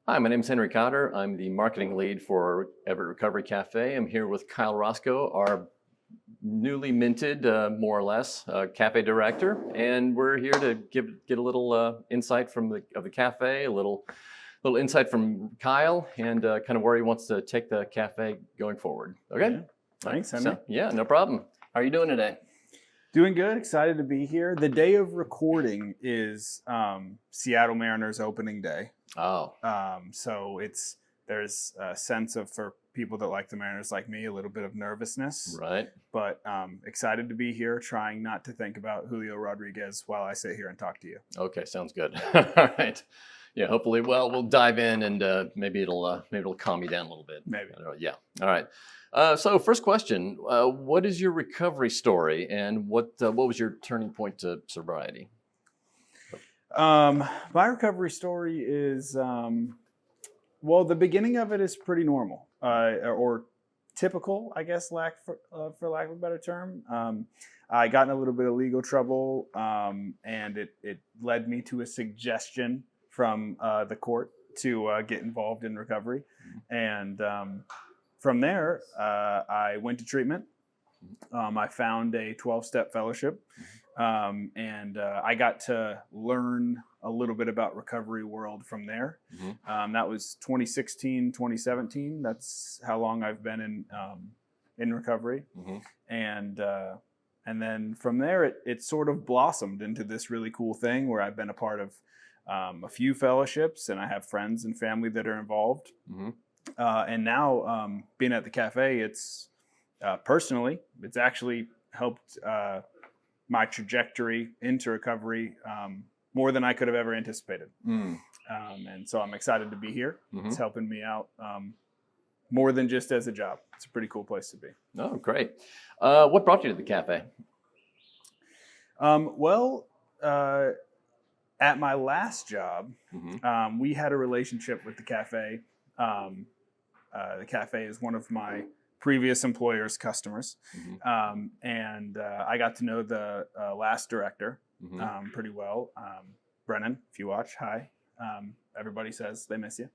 Hi, my name is Henry Cotter. I'm the marketing lead for Everett Recovery Café. I'm here with Kyle Roscoe, our newly minted, more or less, cafe director, and we're here to get a little insight from the cafe, a little insight from Kyle, and kind of where he wants to take the cafe going forward. Okay. Yeah. Thanks, Henry. So, yeah, no problem. How are you doing today? Doing good. Excited to be here. The day of recording is Seattle Mariners opening day. Oh, So there's a sense of, for people that like the Mariners like me, a little bit of nervousness. right. But excited to be here, trying not to think about Julio Rodriguez while I sit here and talk to you. Okay, sounds good. All right. Yeah, hopefully. Well, we'll dive in, and maybe it'll calm you down a little bit. Maybe. Yeah. All right. So first question: what is your recovery story, and what was your turning point to sobriety? My recovery story is, well, the beginning of it is pretty normal, or typical, I guess, for lack of a better term. I got in a little bit of legal trouble, and it led me to a suggestion from the court to get involved in recovery. And from there, I went to treatment. I found a 12-step fellowship, and I got to learn a little bit about recovery world from there. That was 2016, 2017. That's how long I've been in recovery. And then from there, it sort of blossomed into this really cool thing where I've been a part of a few fellowships, and I have friends and family that are involved. And now, being at the cafe, it's personally, it's actually helped my trajectory into recovery more than I could have ever anticipated. And so I'm excited to be here. It's helping me out more than just as a job. It's a pretty cool place to be. Oh, great. What brought you to the cafe? Well, at my last job, we had a relationship with the cafe. The cafe is one of my previous employer's customers. And I got to know the last director pretty well. Brennan, if you watch, hi. Everybody says they miss you.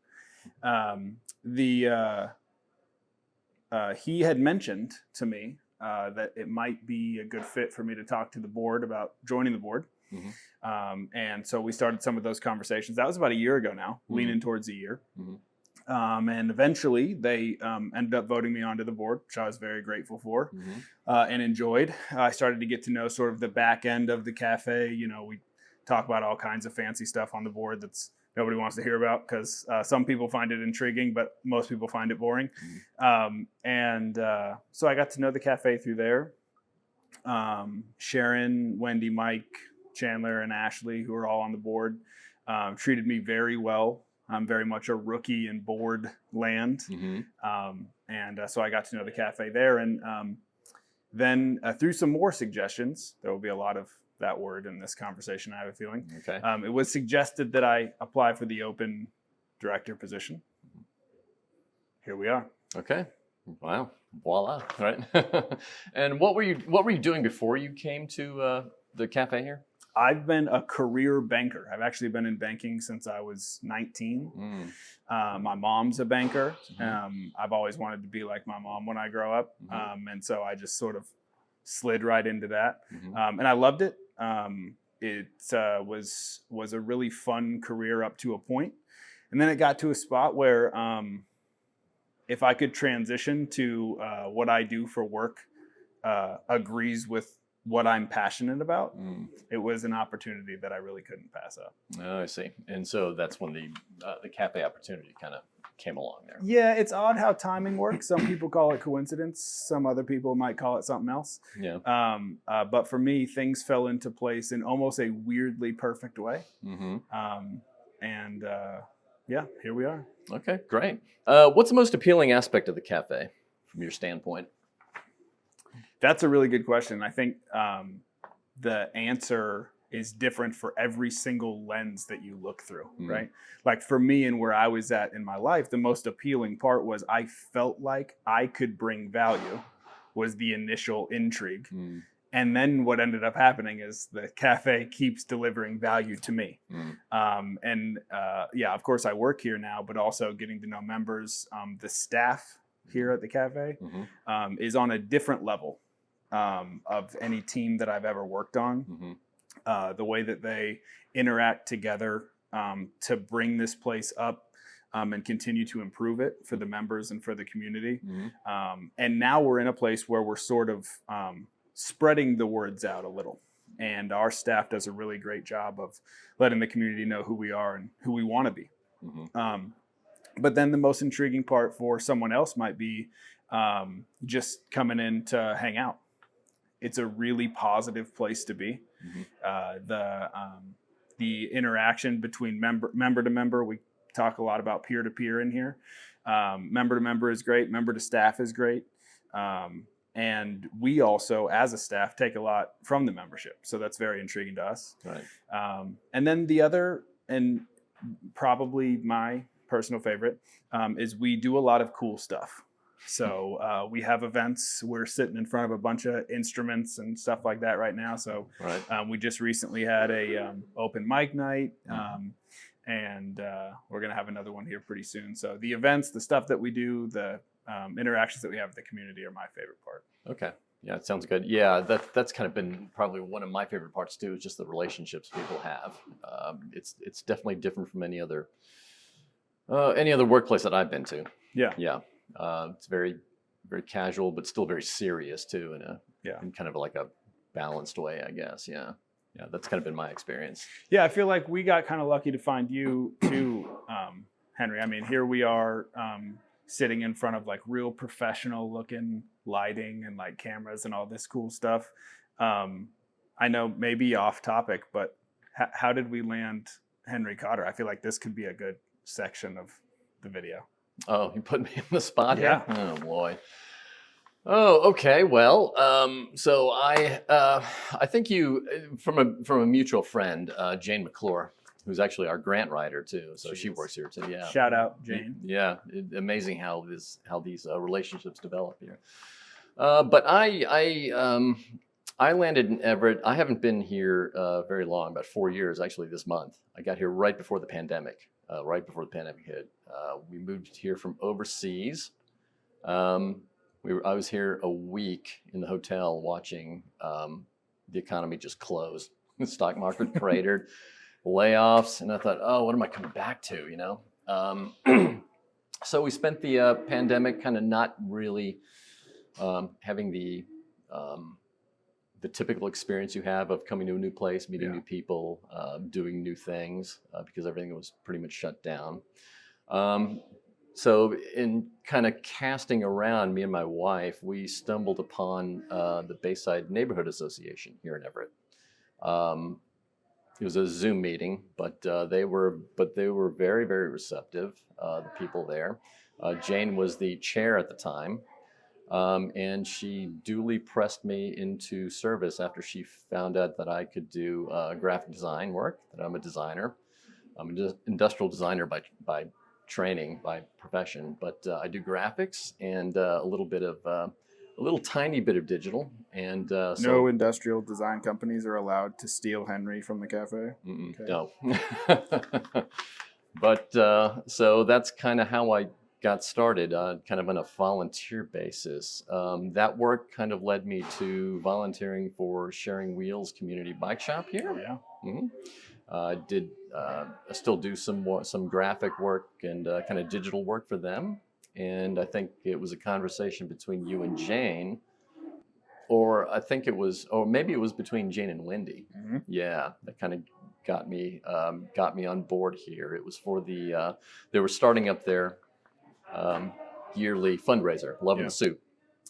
He had mentioned to me that it might be a good fit for me to talk to the board about joining the board. And so we started some of those conversations. That was about a year ago now, leaning towards a year. And eventually they ended up voting me onto the board, which I was very grateful for and enjoyed. I started to get to know sort of the back end of the cafe. You know, we talk about all kinds of fancy stuff on the board that's nobody wants to hear about because some people find it intriguing, but most people find it boring. So I got to know the cafe through there. Sharon, Wendy, Mike, Chandler, and Ashley, who are all on the board, treated me very well. I'm very much a rookie in board land. So I got to know the cafe there. And then through some more suggestions, there will be a lot of that word in this conversation, I have a feeling. Okay. It was suggested that I apply for the open director position. Here we are. Okay. Wow. Voila. All right. And what were you doing before you came to the cafe here? I've been a career banker. I've actually been in banking since I was 19. My mom's a banker. I've always wanted to be like my mom when I grow up. And so I just sort of slid right into that. And I loved it. It was a really fun career up to a point. And then it got to a spot where if I could transition to what I do for work agrees with what I'm passionate about, it was an opportunity that I really couldn't pass up. Oh, I see. And so that's when the cafe opportunity kind of came along there. Yeah, it's odd how timing works. Some people call it coincidence. Some other people might call it something else. Yeah. But for me, things fell into place in almost a weirdly perfect way. Yeah, here we are. Okay, great. What's the most appealing aspect of the cafe from your standpoint? That's a really good question. I think the answer is different for every single lens that you look through, right? Like for me and where I was at in my life, the most appealing part was I felt like I could bring value was the initial intrigue. And then what ended up happening is the cafe keeps delivering value to me. Yeah, of course I work here now, but also getting to know members. The staff here at the cafe is on a different level of any team that I've ever worked on. The way that they interact together to bring this place up and continue to improve it for the members and for the community. And now we're in a place where we're sort of spreading the words out a little. And our staff does a really great job of letting the community know who we are and who we want to be. But then the most intriguing part for someone else might be just coming in to hang out. It's a really positive place to be. The interaction between member to member, we talk a lot about peer to peer in here. Member to member is great. Member to staff is great. And we also, as a staff, take a lot from the membership. So that's very intriguing to us. Right. And then the other, and probably my personal favorite, is we do a lot of cool stuff. So we have events. We're sitting in front of a bunch of instruments and stuff like that right now. So we just recently had a open mic night. And we're going to have another one here pretty soon. So the events, the stuff that we do, the interactions that we have with the community are my favorite part. Okay. Yeah, it sounds good. Yeah, that's kind of been probably one of my favorite parts too, is just the relationships people have. It's definitely different from any other workplace that I've been to. Yeah. It's very, very casual, but still very serious too, in kind of like a balanced way, I guess. Yeah. Yeah, that's kind of been my experience. Yeah, I feel like we got kind of lucky to find you too, Henry. I mean, here we are sitting in front of like real professional looking lighting and like cameras and all this cool stuff. I know maybe off topic, but how did we land Henry Cotter? I feel like this could be a good section of the video. Oh, you put me in the spot here? Oh boy. Oh, okay. Well, so I think you from a mutual friend, Jane McClure, who's actually our grant writer too. So she works here too. Yeah. Shout out, Jane. Yeah, amazing how these relationships develop here. But I landed in Everett. I haven't been here very long, about 4 years actually. This month, I got here right before the pandemic. Hit. We moved here from overseas. I was here a week in the hotel watching the economy just close. The stock market cratered, layoffs, and I thought, oh, what am I coming back to? You know. So we spent the pandemic kind of not really having the typical experience you have of coming to a new place, meeting new people, doing new things, because everything was pretty much shut down. So in kind of casting around, me and my wife, we stumbled upon the Bayside Neighborhood Association here in Everett. It was a Zoom meeting, but they were very, very receptive. The people there. Jane was the chair at the time, and she duly pressed me into service after she found out that I could do graphic design work. That I'm a designer. I'm an industrial designer by training, by profession, but I do graphics and a little tiny bit of digital. And no industrial design companies are allowed to steal Henry from the cafe. Okay. No. But so that's kind of how I got started, kind of on a volunteer basis. That work kind of led me to volunteering for Sharing Wheels Community Bike Shop here. Yeah. I still do some graphic work and kind of digital work for them. And I think it was a conversation between you and Jane, or maybe it was between Jane and Wendy. Yeah, that kind of got me on board here. It was for they were starting up their yearly fundraiser, Love and Soup,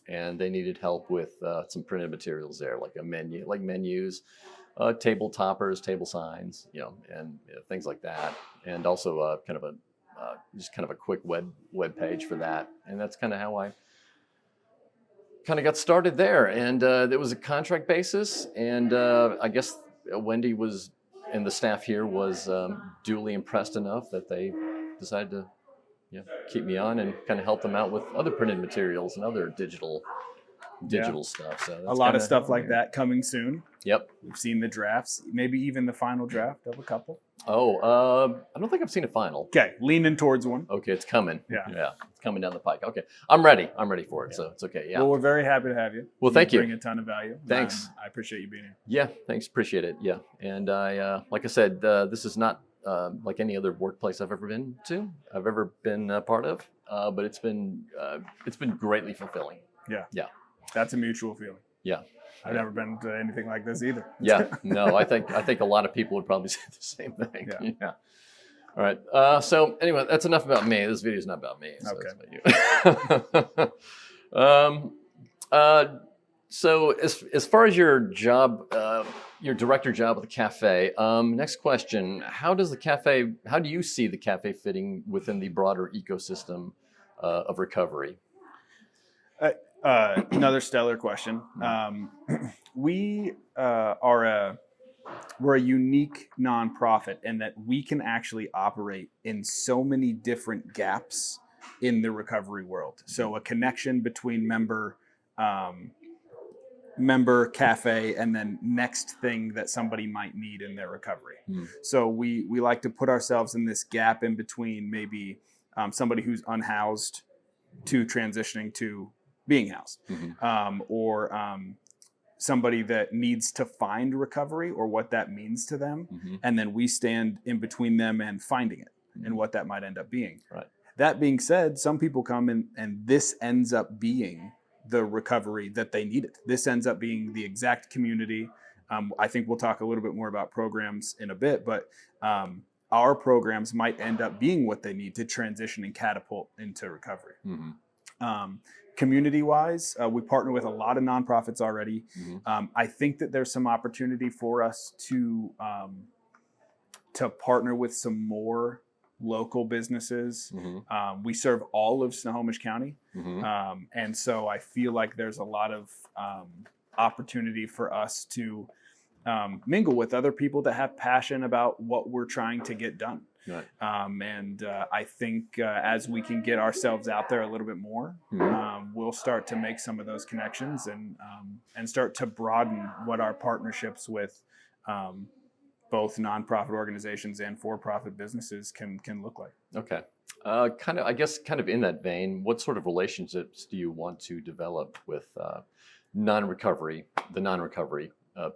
and they needed help with some printed materials there, like menus. Table toppers, table signs, and things like that, and also kind of a quick web page for that, and that's kind of how I kind of got started there. And there was a contract basis, and I guess Wendy and the staff here was duly impressed enough that they decided to keep me on and kind of help them out with other printed materials and other digital digital stuff. So A that's lot of kinda- stuff like that coming soon. Yep. We've seen the drafts, maybe even the final draft of a couple. Oh, I don't think I've seen a final. Okay, leaning towards one. Okay, it's coming. Yeah. It's coming down the pike. Okay, I'm ready. I'm ready for it. So it's okay. Yeah. Well, we're very happy to have you. Well, thank you. Bring a ton of value. Thanks. I appreciate you being here. Yeah. Thanks. Appreciate it. Yeah. And I, like I said, this is not like any other workplace I've ever been to. I've ever been a part of. But it's been greatly fulfilling. Yeah. That's a mutual feeling. Yeah. I've never been to anything like this either. Yeah. No, I think a lot of people would probably say the same thing. Yeah. Yeah. All right. So anyway, that's enough about me. This video is not about me. So it's about you. So as far as your job, your director job at the cafe, next question: how do you see the cafe fitting within the broader ecosystem of recovery? Another stellar question. We're a unique nonprofit in that we can actually operate in so many different gaps in the recovery world. So a connection between member, cafe, and then next thing that somebody might need in their recovery. So we like to put ourselves in this gap in between maybe somebody who's unhoused to transitioning to being housed, or somebody that needs to find recovery or what that means to them. And then we stand in between them and finding it and what that might end up being. Right. That being said, some people come in and this ends up being the recovery that they needed. This ends up being the exact community. I think we'll talk a little bit more about programs in a bit, but our programs might end up being what they need to transition and catapult into recovery. Community-wise, we partner with a lot of nonprofits already. I think that there's some opportunity for us to partner with some more local businesses. We serve all of Snohomish County, and so I feel like there's a lot of opportunity for us to mingle with other people that have passion about what we're trying to get done. Right. I think as we can get ourselves out there a little bit more, we'll start to make some of those connections and start to broaden what our partnerships with both nonprofit organizations and for-profit businesses can look like. Okay. Kind of in that vein, what sort of relationships do you want to develop with the non-recovery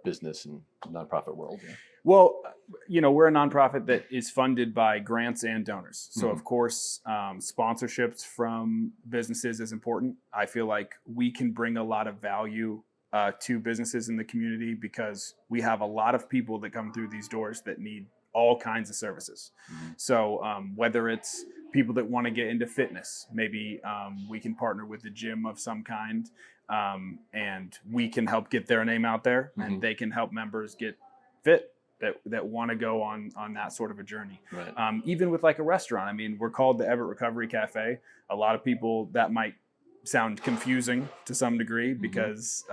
business and nonprofit world? Yeah. Well, we're a nonprofit that is funded by grants and donors. So, of course, sponsorships from businesses is important. I feel like we can bring a lot of value to businesses in the community because we have a lot of people that come through these doors that need all kinds of services. So whether it's people that want to get into fitness, maybe we can partner with a gym of some kind, and we can help get their name out there, and they can help members get fit that want to go on that sort of a journey. Right. Even with like a restaurant, I mean, we're called the Everett Recovery Café. A lot of people, that might sound confusing to some degree because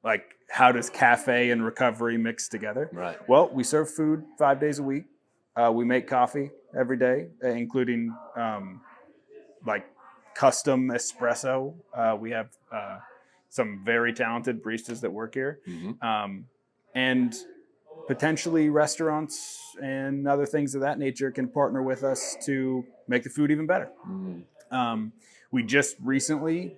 like, how does cafe and recovery mix together? Right. Well, we serve food 5 days a week. We make coffee every day, including like custom espresso. We have some very talented baristas that work here. And potentially restaurants and other things of that nature can partner with us to make the food even better. We just recently,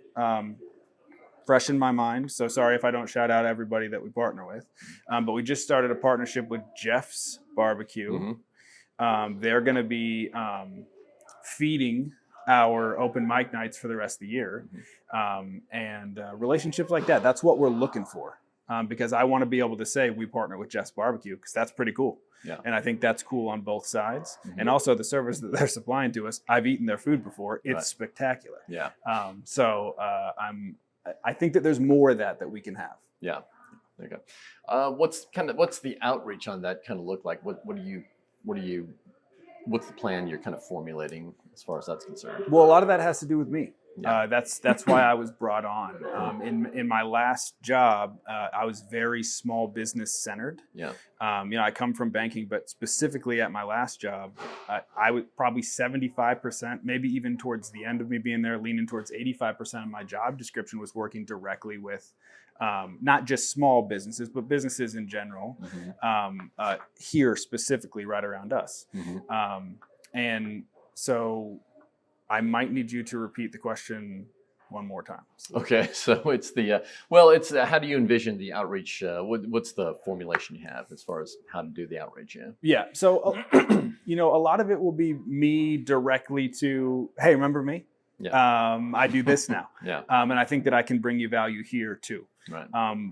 fresh in my mind, so sorry if I don't shout out everybody that we partner with, but we just started a partnership with Jeff's Barbecue. They're going to be feeding our open mic nights for the rest of the year. And relationships like that, that's what we're looking for. Because I want to be able to say we partner with Jeff's Barbecue because that's pretty cool. Yeah. And I think that's cool on both sides. And also the service that they're supplying to us, I've eaten their food before. It's spectacular. Yeah. I think that there's more of that we can have. Yeah. There you go. What's the outreach on that kind of look like? What's the plan you're kind of formulating as far as that's concerned? Well, a lot of that has to do with me. Yeah. That's why I was brought on. In my last job, I was very small business centered. Yeah. I come from banking, but specifically at my last job, I was probably 75%, maybe even towards the end of me being there, leaning towards 85% of my job description was working directly with not just small businesses, but businesses in general, here specifically right around us. And so I might need you to repeat the question one more time. Okay, so it's it's how do you envision the outreach? What's the formulation you have as far as how to do the outreach? Yeah. Yeah. So, a lot of it will be me directly to, hey, remember me? Yeah. I do this now. Yeah. And I think that I can bring you value here too. Right.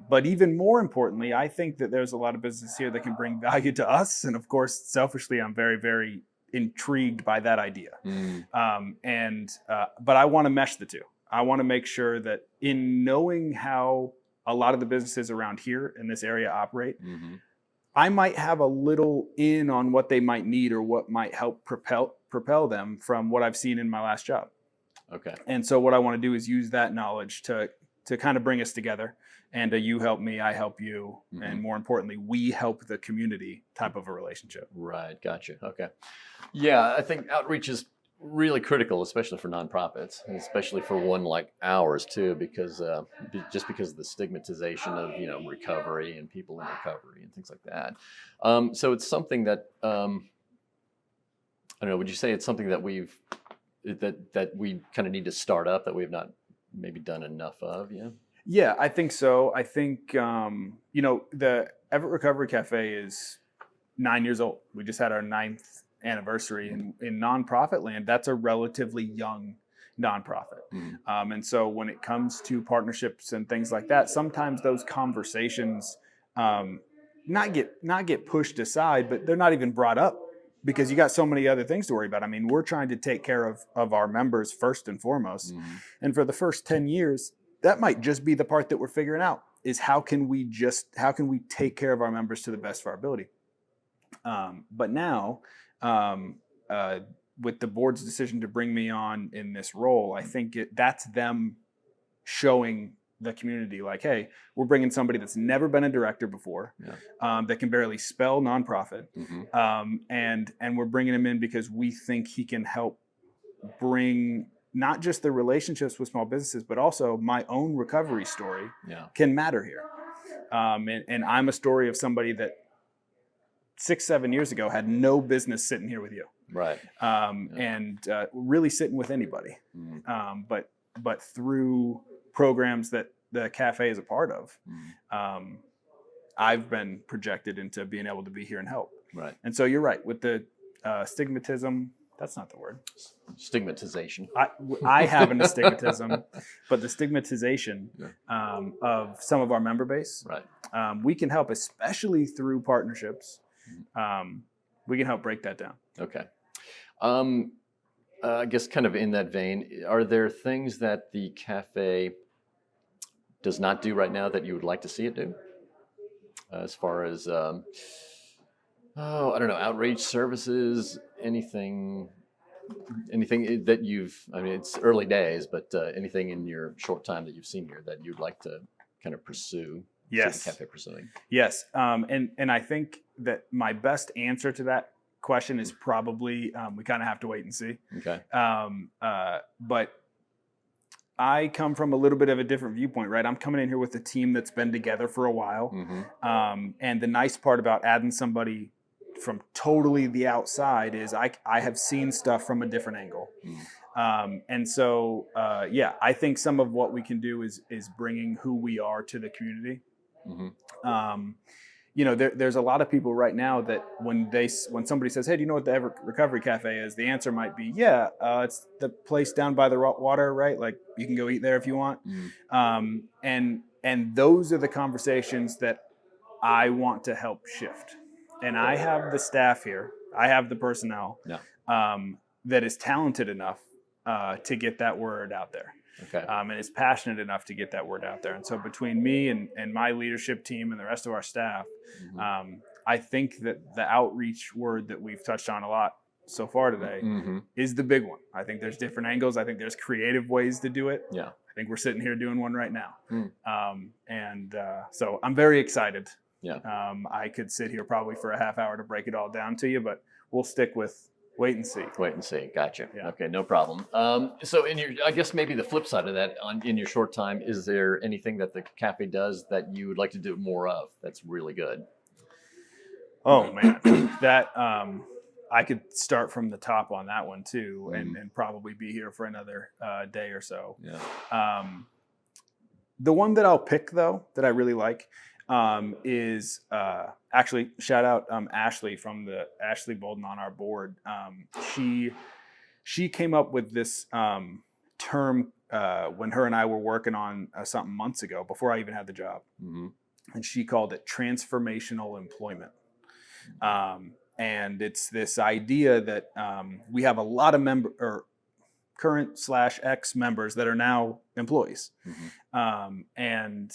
But even more importantly, I think that there's a lot of business here that can bring value to us. And of course, selfishly, I'm very, very intrigued by that idea. But I want to mesh the two. I want to make sure that in knowing how a lot of the businesses around here in this area operate, I might have a little in on what they might need or what might help propel them from what I've seen in my last job. Okay. And so what I want to do is use that knowledge to kind of bring us together, and you help me, I help you, and more importantly, we help the community type of a relationship. Right. Gotcha. Okay. Yeah, I think outreach is really critical, especially for nonprofits, and especially for one like ours too, because just because of the stigmatization of recovery and people in recovery and things like that. So it's something that I don't know. Would you say it's something that we kind of need to start up, that we've not maybe done enough of? Yeah. Yeah, I think so. I think the Everett Recovery Café is 9 years old. We just had our 9th anniversary in nonprofit land. That's a relatively young nonprofit. And so when it comes to partnerships and things like that, sometimes those conversations not get pushed aside, but they're not even brought up because you got so many other things to worry about. I mean, we're trying to take care of our members first and foremost. And for the first 10 years, that might just be the part that we're figuring out, is how can we take care of our members to the best of our ability. But now, with the board's decision to bring me on in this role, I think that's them showing the community like, hey, we're bringing somebody that's never been a director before, that can barely spell nonprofit, and we're bringing him in because we think he can help bring not just the relationships with small businesses, but also my own recovery story can matter here. And I'm a story of somebody that 6-7 years ago had no business sitting here with you, right? And really sitting with anybody. But through programs that the cafe is a part of, I've been projected into being able to be here and help. Right. And so you're right with the stigmatism. That's not the word. Stigmatization. I have an astigmatism, but the stigmatization of some of our member base, we can help, especially through partnerships. We can help break that down. Okay. I guess kind of in that vein, are there things that the cafe does not do right now that you would like to see it do? As far as I don't know, outreach services, anything that it's early days, but anything in your short time that you've seen here that you'd like to kind of pursue? Yes. See the cafe pursuing. Yes. And I think that my best answer to that question is probably, we kind of have to wait and see. Okay. But I come from a little bit of a different viewpoint, right? I'm coming in here with a team that's been together for a while. And the nice part about adding somebody from totally the outside is I have seen stuff from a different angle. And so, I think some of what we can do is bringing who we are to the community. There's a lot of people right now that when somebody says, hey, do you know what the Everett Recovery Cafe is? The answer might be, it's the place down by the water, right? Like you can go eat there if you want. And those are the conversations that I want to help shift. And I have the staff here. I have the personnel that is talented enough to get that word out there. Okay. And is passionate enough to get that word out there. And so between me and my leadership team and the rest of our staff, I think that the outreach word that we've touched on a lot so far today is the big one. I think there's different angles. I think there's creative ways to do it. Yeah. I think we're sitting here doing one right now. Mm. So I'm very excited. Yeah. I could sit here probably for a half hour to break it all down to you, but we'll stick with wait and see. Wait and see. Gotcha. Yeah. Okay, no problem. So I guess maybe the flip side of that, in your short time, is there anything that the cafe does that you would like to do more of that's really good? Oh man, that I could start from the top on that one too, and probably be here for another day or so. Yeah. The one that I'll pick though, that I really like, is actually shout out Ashley from the Ashley Bolden on our board. She came up with this term when her and I were working on something months ago before I even had the job, and she called it transformational employment. And it's this idea that we have a lot of current / ex members that are now employees, and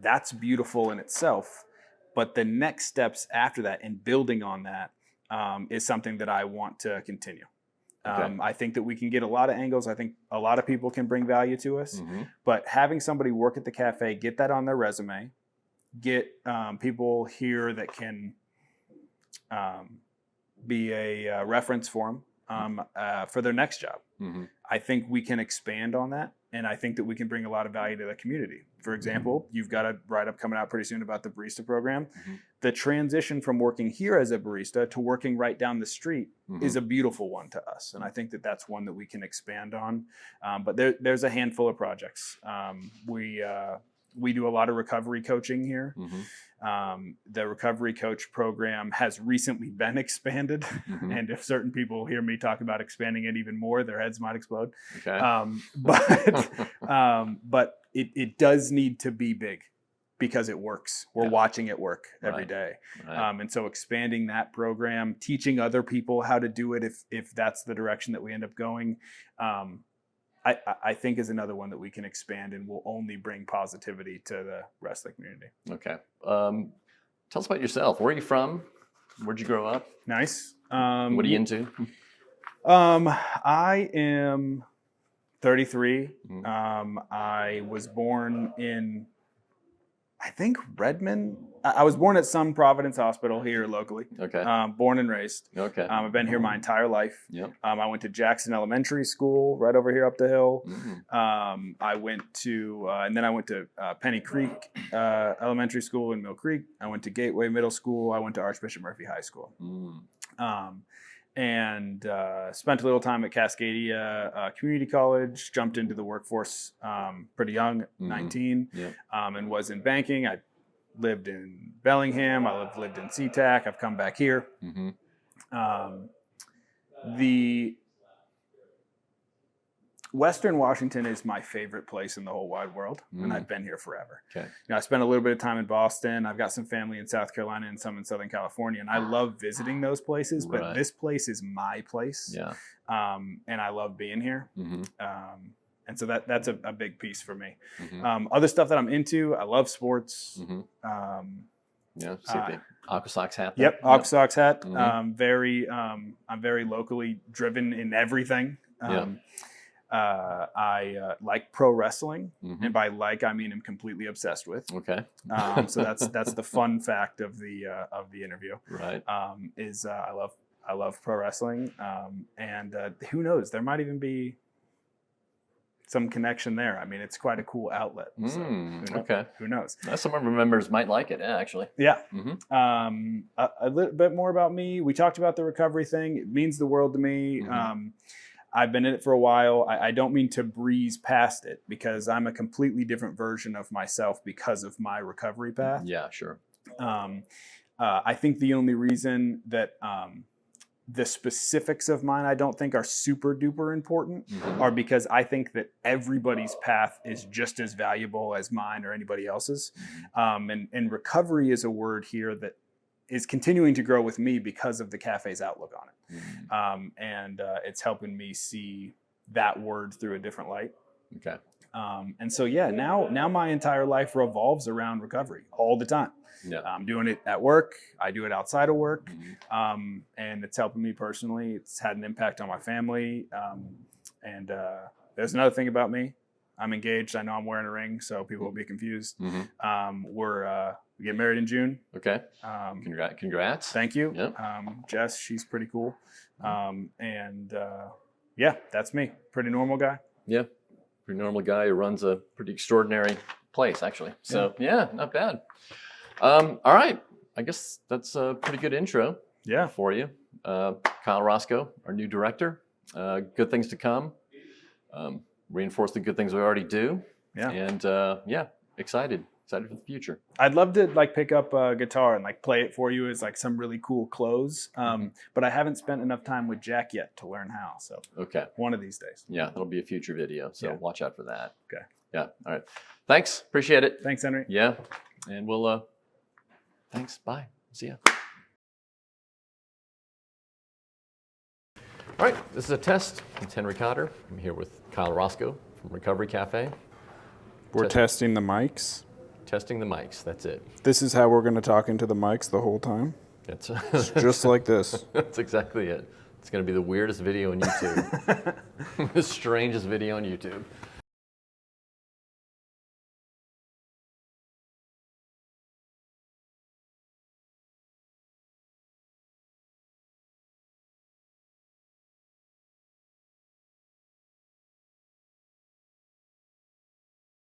that's beautiful in itself. But the next steps after that and building on that is something that I want to continue. Okay. I think that we can get a lot of angles. I think a lot of people can bring value to us, but having somebody work at the cafe, get that on their resume, get people here that can be a reference for them for their next job. I think we can expand on that, and I think that we can bring a lot of value to the community. For example, you've got a write-up coming out pretty soon about the barista program. The transition from working here as a barista to working right down the street is a beautiful one to us, and I think that that's one that we can expand on. But there's a handful of projects. We do a lot of recovery coaching here. The recovery coach program has recently been expanded. And if certain people hear me talk about expanding it even more, their heads might explode. Okay. But it does need to be big because it works. We're watching it work every day. Right. And so expanding that program, teaching other people how to do it if that's the direction that we end up going, I think is another one that we can expand and will only bring positivity to the rest of the community. Okay. Tell us about yourself. Where are you from? Where'd you grow up? Nice. What are you into? I am 33. I was born in, I think, Redmond. I was born at Sun Providence Hospital here locally. Okay. Born and raised. Okay. I've been here my entire life. Yep. I went to Jackson Elementary School right over here up the hill. I went to, and then I went to Penny Creek Elementary School in Mill Creek. I went to Gateway Middle School. I went to Archbishop Murphy High School. And spent a little time at Cascadia Community College, jumped into the workforce pretty young, 19, and was in banking. I lived in Bellingham. I lived in SeaTac. I've come back here. The Western Washington is my favorite place in the whole wide world, and I've been here forever. Okay. I spent a little bit of time in Boston. I've got some family in South Carolina and some in Southern California, and I love visiting those places, but this place is my place. Yeah. And I love being here. And so that's a big piece for me. Other stuff that I'm into, I love sports. Yeah, see the Aqua Sox hat. Yep, Aqua Sox hat. I'm very locally driven in everything. I like pro wrestling, and by like I mean I'm completely obsessed with. Okay. So that's the fun fact of the interview. Right. I love pro wrestling, and who knows? There might even be some connection there. I mean, it's quite a cool outlet. So, who knows? Some of our members might like it, actually. Yeah. A little bit more about me. We talked about the recovery thing. It means the world to me. I've been in it for a while. I don't mean to breeze past it because I'm a completely different version of myself because of my recovery path. Yeah, sure. I think the only reason that the specifics of mine I don't think are super duper important are because I think that everybody's path is just as valuable as mine or anybody else's. And recovery is a word here that is continuing to grow with me because of the cafe's outlook on it. And it's helping me see that word through a different light. Okay. And so, yeah, now my entire life revolves around recovery all the time. Yeah. I'm doing it at work. I do it outside of work. Mm-hmm. And it's helping me personally. It's had an impact on my family. And there's another thing about me. I'm engaged. I know I'm wearing a ring, so people will be confused. Mm-hmm. We get married in June. Okay. Congrats. Thank you. Yep. Jess, she's pretty cool. Yeah, that's me. Pretty normal guy. Yeah. Pretty normal guy who runs a pretty extraordinary place, actually. So, yeah, not bad. All right. I guess that's a pretty good intro for you. Kyle Roscoe, our new director. Good things to come. Reinforce the good things we already do. Yeah. And excited for the future. I'd love to like pick up a guitar and like play it for you as like some really cool close. But I haven't spent enough time with Jack yet to learn how. So okay, one of these days. Yeah, that'll be a future video. So watch out for that. Okay. Yeah. All right. Thanks. Appreciate it. Thanks, Henry. Yeah. And we'll. Thanks. Bye. See ya. All right. This is a test. It's Henry Cotter. I'm here with Kyle Roscoe from Recovery Café. We're testing the mics. Testing the mics. That's it. This is how we're going to talk into the mics the whole time. It's just like this. That's exactly it. It's going to be the weirdest video on YouTube. The strangest video on YouTube.